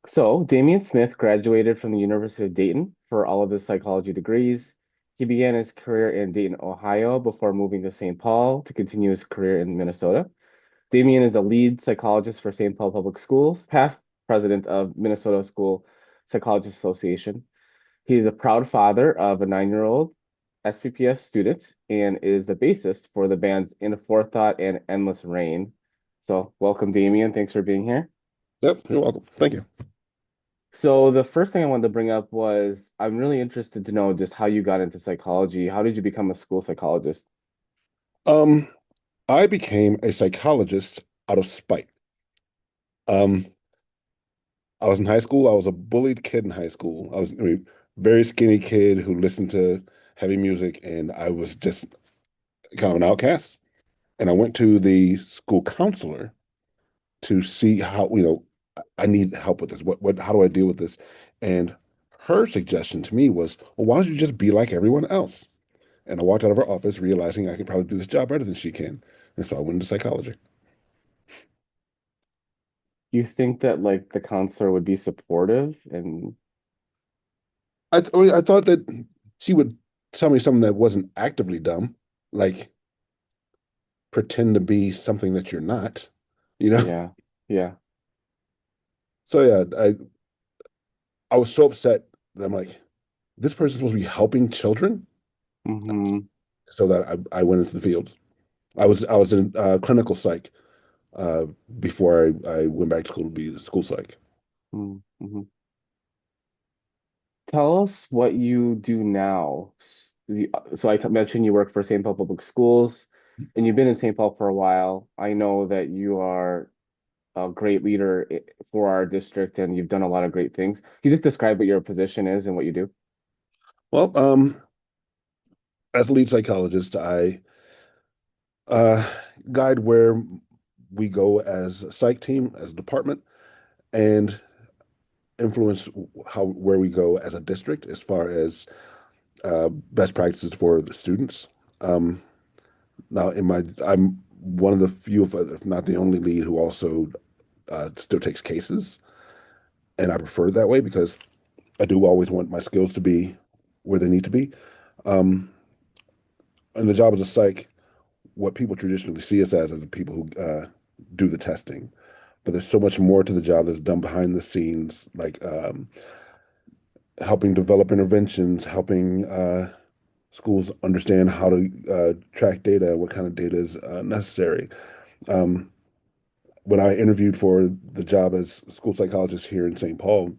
So, Damion Smith graduated from the University of Dayton for all of his psychology degrees. He began his career in Dayton, Ohio, before moving to St. Paul to continue his career in Minnesota. Damion is a lead psychologist for St. Paul Public Schools, past president of Minnesota School Psychologists Association. He is a proud father of a 9-year-old SPPS student and is the bassist for the bands In Forethought and Endless Rain. So, welcome, Damion. Thanks for being here. Yep, you're welcome. Thank you. So the first thing I wanted to bring up was I'm really interested to know just how you got into psychology. How did you become a school psychologist? Um, I became a psychologist out of spite. Um, I was in high school. I was a bullied kid in high school. I mean, very skinny kid who listened to heavy music, and I was just kind of an outcast. And I went to the school counselor to see how, I need help with this. How do I deal with this? And her suggestion to me was, well, why don't you just be like everyone else? And I walked out of her office realizing I could probably do this job better than she can. And so I went into psychology. You think that like the counselor would be supportive and I thought that she would tell me something that wasn't actively dumb, like pretend to be something that you're not, you know? yeah, yeah. So yeah, I was so upset that I'm like, this person's supposed to be helping children, Mm-hmm. so that I went into the field. I was in clinical psych uh, before I went back to school to be a school psych. Mm-hmm. Tell us what you do now. So mentioned you work for St. Paul Public Schools and you've been in St. Paul for a while. I know that you are a great leader for our district and you've done a lot of great things. Can you just describe what your position is and what you do? Well, as a lead psychologist, I uh, guide where we go as a psych team, as a department, and influence how where we go as a district as far as best practices for the students. Um, Now, I'm one of the few, if not the only lead, who also still takes cases, and I prefer it that way because I do always want my skills to be where they need to be. Um, and the job as a psych, what people traditionally see us as are the people who do the testing, but there's so much more to the job that's done behind the scenes, like helping develop interventions, helping schools understand how to track data, what kind of data is necessary. Um, when I interviewed for the job as a school psychologist here in St. Paul,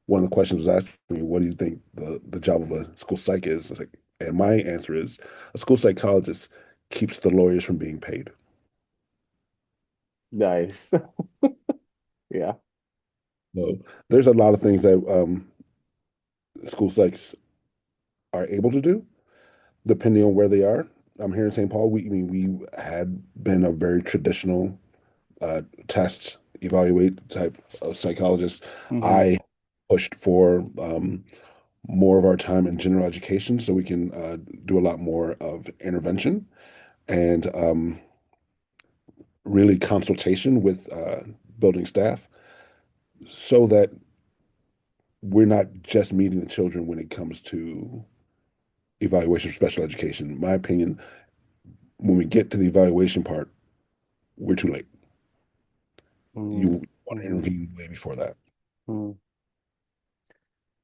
one of the questions was asked me, "What do you think the job of a school psych is?" I was like, and my answer is, a school psychologist keeps the lawyers from being paid. Nice. Yeah. So there's a lot of things that school psychs are able to do, depending on where they are. I'm here in St. Paul. I mean, we had been a very traditional test evaluate type of psychologist. Hmm. I pushed for more of our time in general education so we can do a lot more of intervention and really consultation with building staff so that we're not just meeting the children when it comes to evaluation of special education. In my opinion, when we get to the evaluation part, we're too late. You want to Mm-hmm. intervene way before that.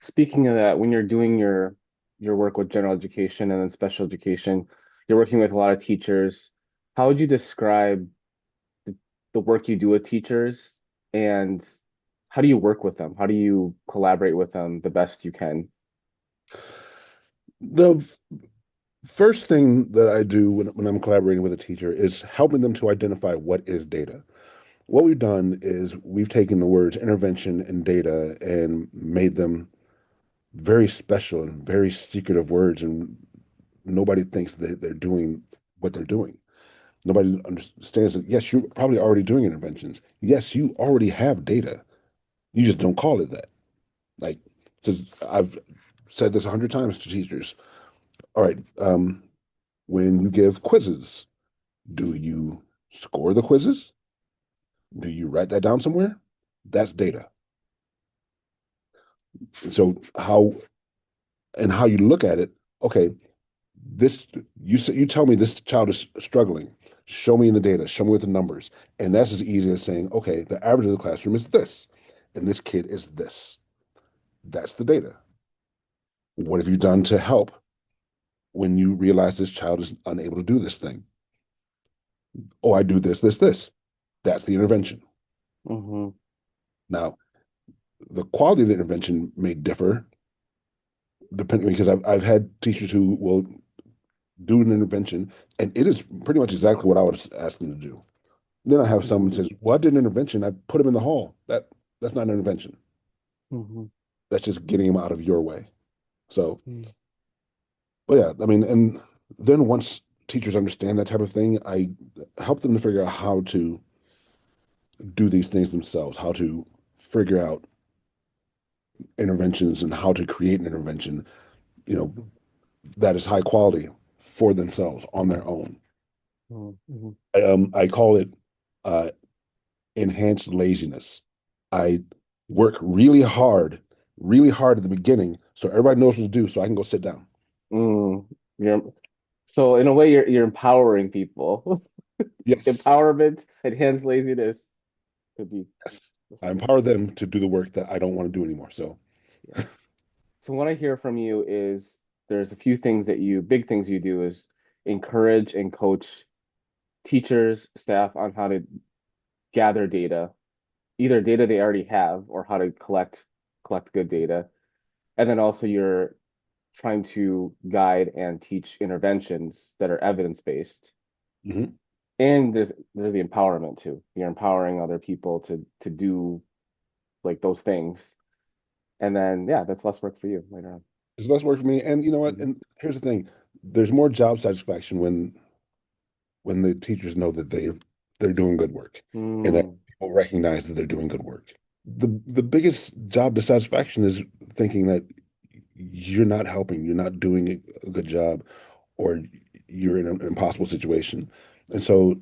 Speaking of that, when you're doing your work with general education and then special education, you're working with a lot of teachers. How would you describe the, the work you do with teachers and how do you work with them? How do you collaborate with them the best you can? The first thing that I do when I'm collaborating with a teacher is helping them to identify what is data. What we've done is we've taken the words intervention and data and made them very special and very secretive words, and nobody thinks that they're doing what they're doing. Nobody understands that, yes, you're probably already doing interventions. Yes, you already have data. You just don't call it that. Like, so I've said this 100 times to teachers. All right, when you give quizzes, do you score the quizzes? Do you write that down somewhere? That's data. So how you look at it, okay, this you tell me this child is struggling. Show me in the data, show me with the numbers. And that's as easy as saying, okay, the average of the classroom is this, and this kid is this. That's the data. What have you done to help when you realize this child is unable to do this thing? Oh, I do this, this, this. That's the intervention. Mm-hmm. Now, the quality of the intervention may differ depending because I've had teachers who will do an intervention and it is pretty much exactly what I would ask them to do. Then I have someone Mm-hmm. says, "Well, I did an intervention. I put him in the hall." That's not an intervention. Mm-hmm. That's just getting him out of your way. So, Mm-hmm. but yeah, I mean, and then once teachers understand that type of thing, I help them to figure out how to do these things themselves, how to figure out interventions and how to create an intervention, you know, that is high quality for themselves on their own. Mm-hmm. I call it uh, enhanced laziness. I work really hard at the beginning, so everybody knows what to do, so I can go sit down. Mm. You're so in a way you're empowering people. Yes, Empowerment, enhanced laziness could be yes. the I same. empower them to do the work that I don't want to do anymore. So, Yeah. So what I hear from you is there's a few things that big things you do is encourage and coach teachers, staff on how to gather data, either data they already have or how to collect good data. And then also you're trying to guide and teach interventions that are evidence-based. mhm. And there's the empowerment too. You're empowering other people to do like those things. And then yeah, that's less work for you later on. It's less work for me. And you know what? Mhm. And here's the thing: there's more job satisfaction when the teachers know that they're doing good work and that Mm, people recognize that they're doing good work. The biggest job dissatisfaction is thinking that you're not helping, you're not doing a good job, or you're in an impossible situation. And so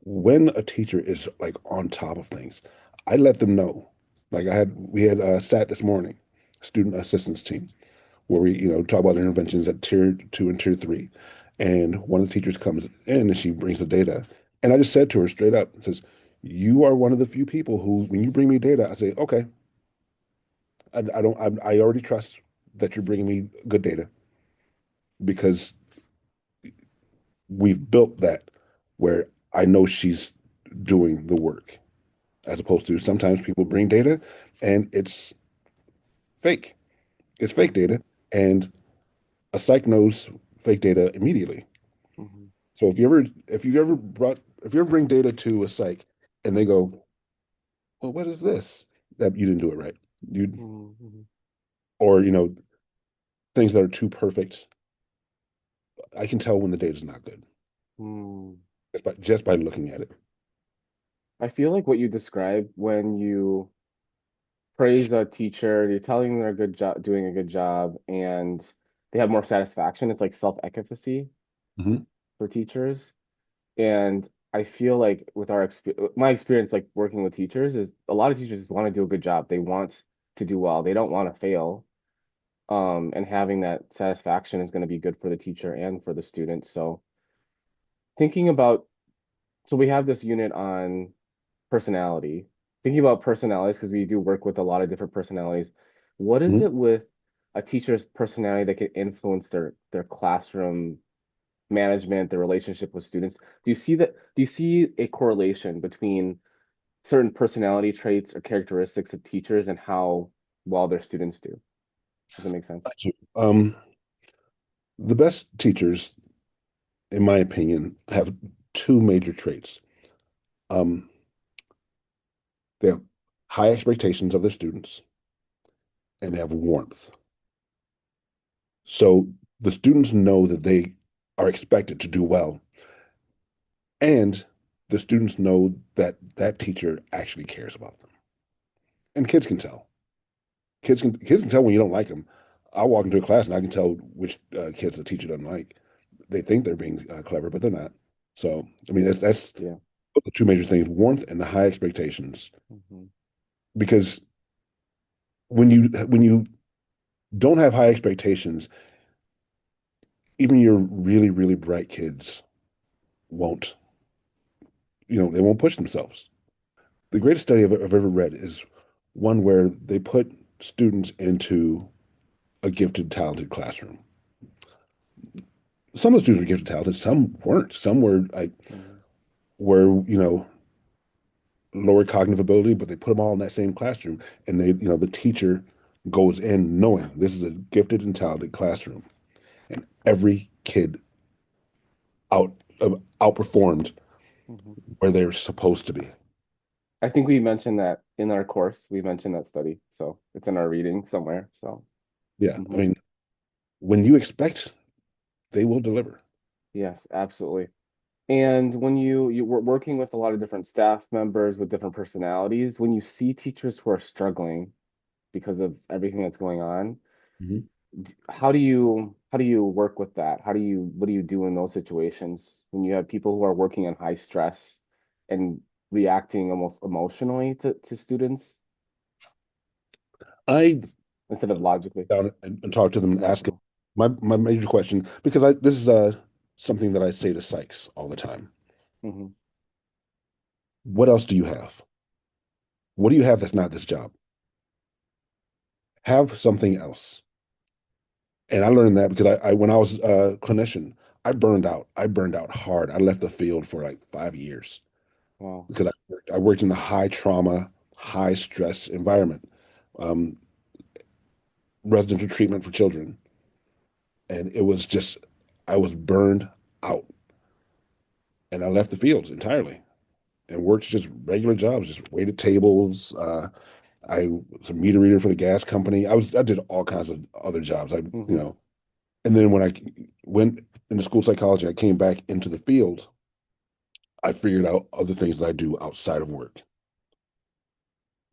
when a teacher is like on top of things, I let them know. Like we had a stat this morning, student assistance team, where we, talk about interventions at tier 2 and tier 3. And one of the teachers comes in and she brings the data. And I just said to her straight up, says, "You are one of the few people who, when you bring me data, I say, okay, I don't, I already trust that you're bringing me good data because we've built that where I know she's doing the work, as opposed to sometimes people bring data and it's fake. It's fake mhm, data, and a psych knows fake data immediately. mhm, So if you ever bring data to a psych and they go, "Well, what is this?" That you didn't do it right. You mhm, or things that are too perfect. I can tell when the data is not good mhm. just by looking at it. I feel like what you described when you praise a teacher, you're telling them they're a good job, doing a good job, and they have more satisfaction. It's like self-efficacy Mhm. for teachers. And I feel like with my experience, like working with teachers, is a lot of teachers just want to do a good job. They want to do well. They don't want to fail. And having that satisfaction is going to be good for the teacher and for the student. So thinking about, so we have this unit on personality. Thinking about personalities, because we do work with a lot of different personalities. What is Mhm. it with a teacher's personality that can influence their classroom management, their relationship with students? Do you see a correlation between certain personality traits or characteristics of teachers and how well their students do? Does that make sense? Got you. The best teachers, in my opinion, have two major traits. Um, they have high expectations of their students and they have warmth. So the students know that they are expected to do well, and the students know that that teacher actually cares about them. And kids can tell. Kids can tell when you don't like them. I walk into a class and I can tell which kids the teacher doesn't like. They think they're being clever, but they're not. So I mean, that's Yeah. the two major things: warmth and the high expectations. Hmm. Because when you don't have high expectations, even your really, really bright kids won't, they won't push themselves. The greatest study I've ever read is one where they put students into a gifted, talented classroom. Some of the students were gifted, talented, some weren't. Some Mhm. were lower cognitive ability, but they put them all in that same classroom, and the teacher goes in knowing this is a gifted and talented classroom, and every kid out outperformed Mhm. where they're supposed to be. I think we mentioned that in our course. We mentioned that study, so it's in our reading somewhere. So, Yeah, I mhm. mean, when you expect, they will deliver. Yes, absolutely. And when you were working with a lot of different staff members with different personalities, when you see teachers who are struggling because of everything that's going on, Mhm. how do you work with that? What do you do in those situations when you have people who are working on high stress and reacting almost emotionally to students I instead of logically? down and talk to them and ask them Mhm. my major question because I this is something that I say to psychs all the time. Mhm. What else do you have? What do you have that's not this job? Have something else. And I learned that because I when I was a clinician, I burned out. I burned out hard. I left the field for like 5 years Wow. because I worked in a high trauma, high stress environment, um, residential treatment for children, and it was just I was burned out, and I left the field entirely and worked just regular jobs, just waited tables. I was a meter reader for the gas company. I did all kinds of other jobs. Hmm. And then when I went into school psychology, I came back into the field. I figured out other things that I do outside of work.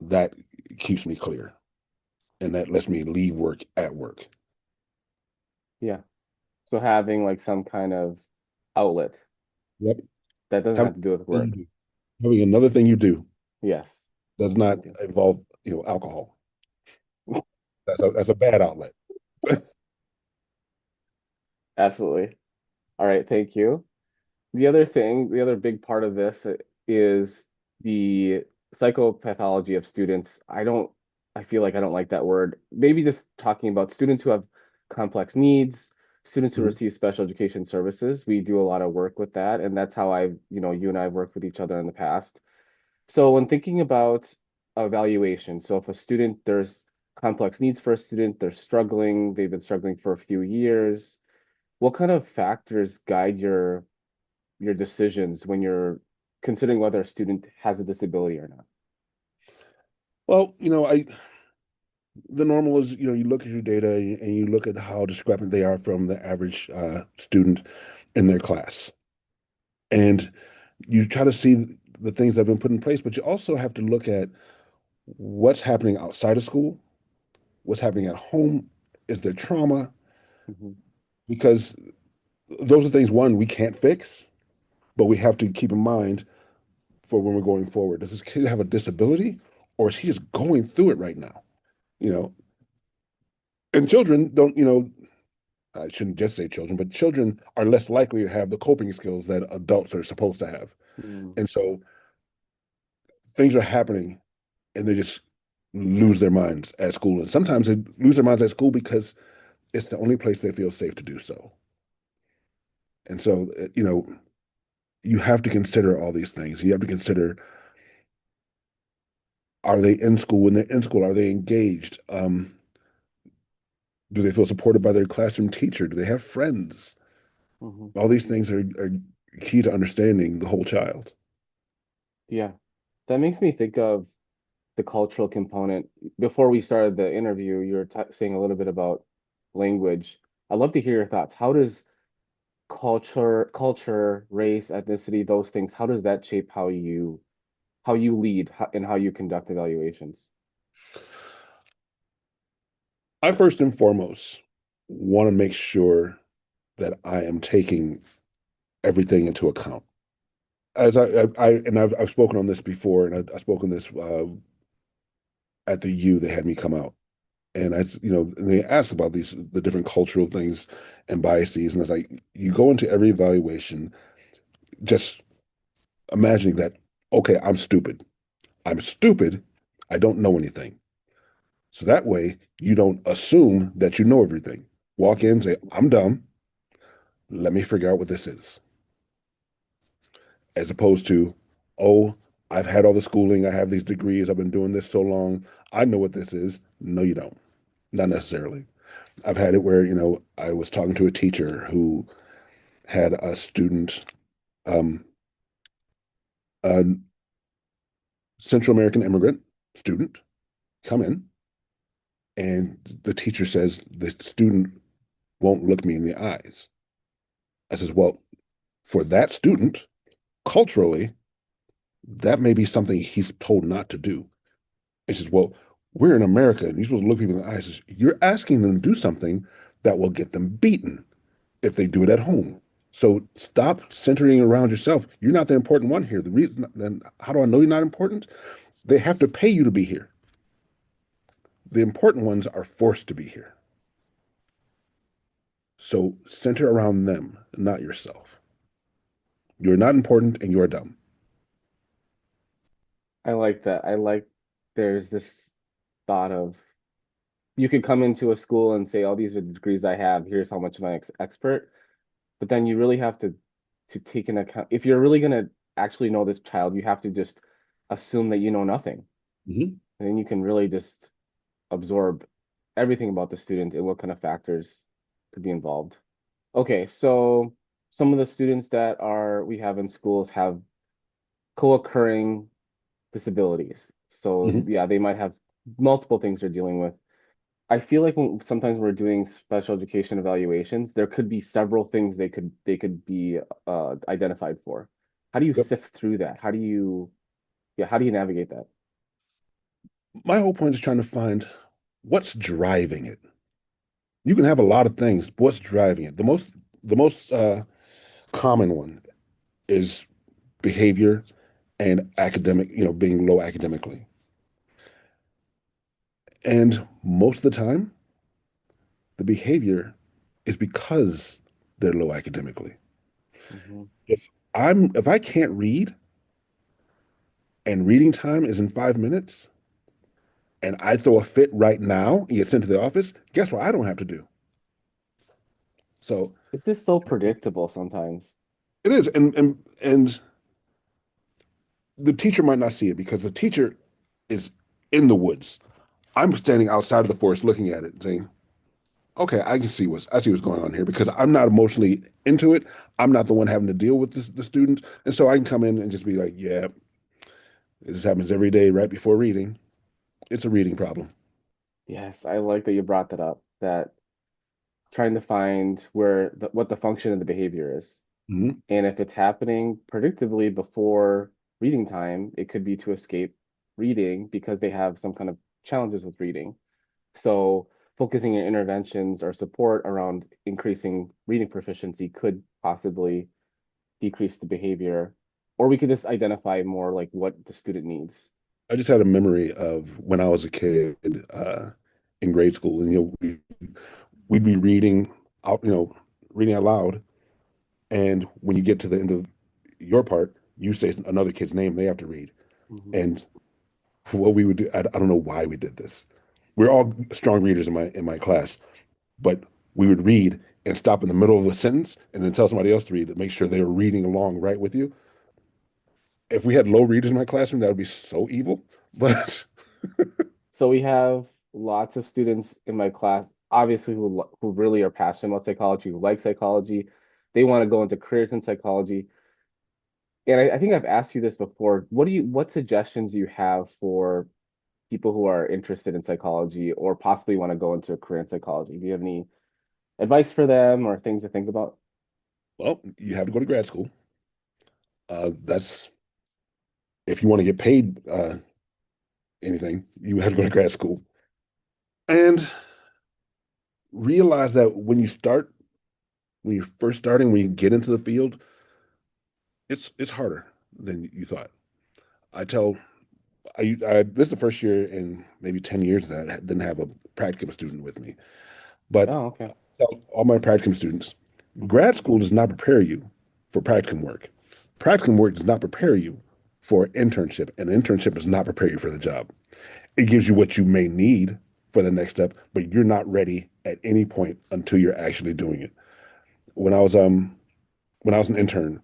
That keeps me clear, and that lets me leave work at work. Yeah. So having like some kind of outlet Yep. that doesn't Having have to do with another thing work. you do. Having another thing you do Yes. does not Okay. involve, alcohol. That's a bad outlet. Absolutely. All right, thank you. The other big part of this is the psychopathology of students. I feel like I don't like that word. Maybe just talking about students who have complex needs, students who Mhm. receive special education services. We do a lot of work with that, and that's how you and I have worked with each other in the past. So when thinking about evaluation, so if a student, there's complex needs for a student, they've been struggling for a few years, what kind of factors guide your decisions when you're considering whether a student has a disability or not? Well, the normal is, you look at your data and you look at how discrepant they are from the average student in their class. And you try to see the things that have been put in place, but you also have to look at what's happening outside of school, what's happening at home, is there trauma? Hmm. Because those are things, one, we can't fix, but we have to keep in mind for when we're going forward. Does this kid have a disability or is he just going through it right now? You know, and children don't, I shouldn't just say children, but children are less likely to have the coping skills that adults are supposed to have. Mm. And so things are happening and they just lose their minds at school. And sometimes they lose their minds at school because it's the only place they feel safe to do so. And so, you have to consider all these things. You have to consider, are they in school? When they're in school, are they engaged? Do they feel supported by their classroom teacher? Do they have friends? Hmm. All these things are key to understanding the whole child. Yeah, that makes me think of the cultural component. Before we started the interview, you were saying a little bit about language. I'd love to hear your thoughts. How does culture, race, ethnicity, those things, how does that shape how you lead and how you conduct evaluations? I first and foremost want to make sure that I am taking everything into account. As I've spoken on this before, and I spoke on this at the U. They had me come out. And and they ask about the different cultural things and biases. And it's like, you go into every evaluation just imagining that, okay, I'm stupid. I'm stupid. I don't know anything. So that way you don't assume that you know everything. Walk in, say, I'm dumb. Let me figure out what this is. As opposed to, oh, I've had all the schooling. I have these degrees. I've been doing this so long. I know what this is. No, you don't. Not necessarily. I've had it where, I was talking to a teacher who had a student, um, a Central American immigrant student, come in, and the teacher says the student won't look me in the eyes. I says, well, for that student, culturally, that may be something he's told not to do. It says, well, we're in America and you're supposed to look people in the eyes. Says, you're asking them to do something that will get them beaten if they do it at home. So stop centering around yourself. You're not the important one here. The reason, then how do I know you're not important? They have to pay you to be here. The important ones are forced to be here. So center around them, not yourself. You're not important and you're dumb. I like that. I like there's this thought of you could come into a school and say, "Oh, these are the degrees I have. Here's how much I'm an expert." But then you really have to take into account if you're really gonna actually know this child, you have to just assume that you know nothing, Mhm. and then you can really just absorb everything about the student and what kind of factors could be involved. Okay, so some of the students that are we have in schools have co-occurring disabilities. So Mhm. yeah, they might have multiple things they're dealing with. I feel like sometimes we're doing special education evaluations, there could be several things they could be identified for. How do you Yep. sift through that? How do you navigate that? My whole point is trying to find what's driving it. You can have a lot of things, but what's driving it? The most common one is behavior and academic, being low academically. And most of the time, the behavior is because they're low academically. Mhm. If I can't read and reading time is in 5 minutes and I throw a fit right now and get sent to the office, guess what I don't have to do? So It's just so predictable sometimes. it is. And the teacher might not see it because the teacher is in the woods. I'm standing outside of the forest looking at it and saying, okay, I see what's going on here because I'm not emotionally into it. I'm not the one having to deal with the student. And so I can come in and just be like, yeah, this happens every day right before reading. It's a reading problem. Yes, I like that you brought that up, that trying to find what the function of the behavior is. Mhm. And if it's happening predictably before reading time, it could be to escape reading because they have some kind of challenges with reading. So focusing your interventions or support around increasing reading proficiency could possibly decrease the behavior, or we could just identify more like what the student needs. I just had a memory of when I was a kid in grade school, and we'd be reading out, reading out loud, and when you get to the end of your part, you say another kid's name they have to read, Mhm. and what we would do, I don't know why we did this. We're all strong readers in my class, but we would read and stop in the middle of a sentence and then tell somebody else to read to make sure they were reading along right with you. If we had low readers in my classroom, that would be so evil. But So we have lots of students in my class, obviously who really are passionate about psychology, who like psychology. They want to go into careers in psychology. And I think I've asked you this before. What suggestions do you have for people who are interested in psychology or possibly want to go into a career in psychology? Do you have any advice for them or things to think about? well, you have to go to grad school. That's if you want to get paid anything, you have to go to grad school. And realize that when you're first starting, when you get into the field, it's harder than you thought. I tell This is the first year in maybe 10 years that I didn't have a practicum student with me. But Oh, okay. all my practicum students, Hmm. grad school does not prepare you for practicum work. Practicum work does not prepare you for internship, and internship does not prepare you for the job. It gives you what you may need for the next step, but you're not ready at any point until you're actually doing it. When I was when I was an intern,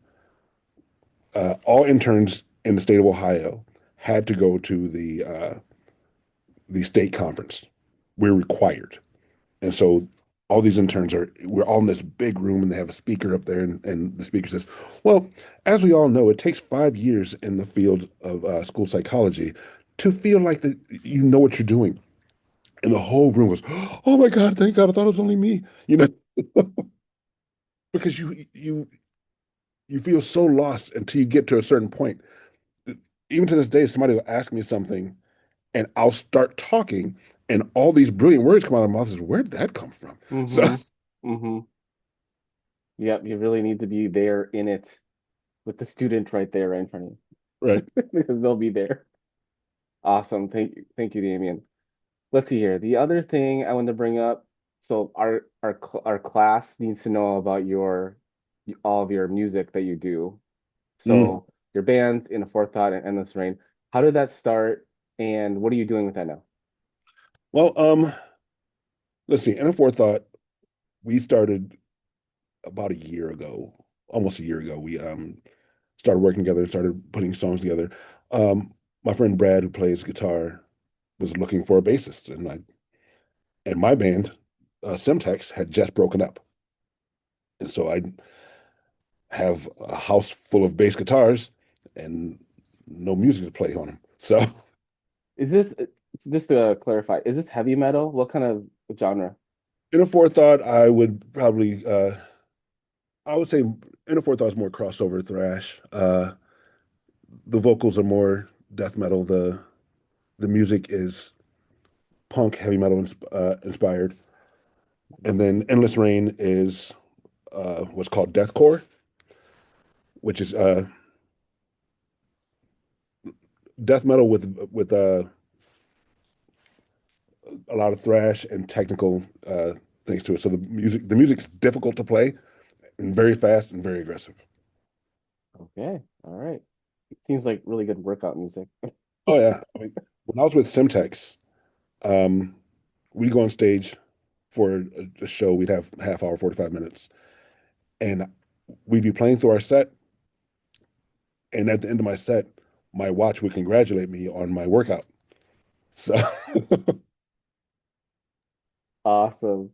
all interns in the state of Ohio had to go to the state conference. We're required. And so all these interns we're all in this big room and they have a speaker up there and the speaker says, well, as we all know, it takes 5 years in the field of school psychology to feel like you know what you're doing. And the whole room was, oh my God, thank God, I thought it was only me, because you feel so lost until you get to a certain point. Even to this day, somebody will ask me something and I'll start talking and all these brilliant words come out of my mouth. Where'd that come from? So, Hmm. Hmm. Yep, you really need to be there in it with the student right there right in front of right. you because they'll be there. Awesome. Thank you, Damien. Let's see here. The other thing I wanted to bring up, so our class needs to know about your all of your music that you do. Mm. So your bands in a Forethought and Endless Rain. How did that start, and what are you doing with that now? Well, let's see. In a forethought, we started about a year ago, almost a year ago. We started working together, started putting songs together. Um, my friend Brad, who plays guitar, was looking for a bassist, and my band, Simtex, had just broken up, and so I have a house full of bass guitars and no music to play on them. So, Is this just to clarify? Is this heavy metal? What kind of genre? in a forethought, I would say in a forethought is more crossover thrash. The vocals are more death metal. The music is punk, heavy metal inspired. And then Endless Rain is what's called deathcore, which is death metal with a lot of thrash and technical things to it. So the music's difficult to play and very fast and very aggressive. Okay, all right. It seems like really good workout music. Oh yeah, I mean, when I was with Simtex, um, we'd go on stage for a show. We'd have half hour, 45 minutes, and we'd be playing through our set. And at the end of my set, my watch would congratulate me on my workout. So, Awesome.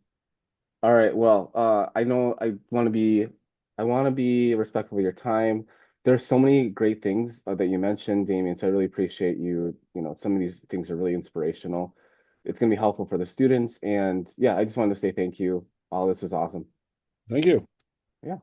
All right. Well, I know I want to be respectful of your time. There's so many great things that you mentioned, Damien. So I really appreciate you. You know, some of these things are really inspirational. It's going to be helpful for the students. And yeah, I just wanted to say thank you. All this is awesome. thank you. Yeah.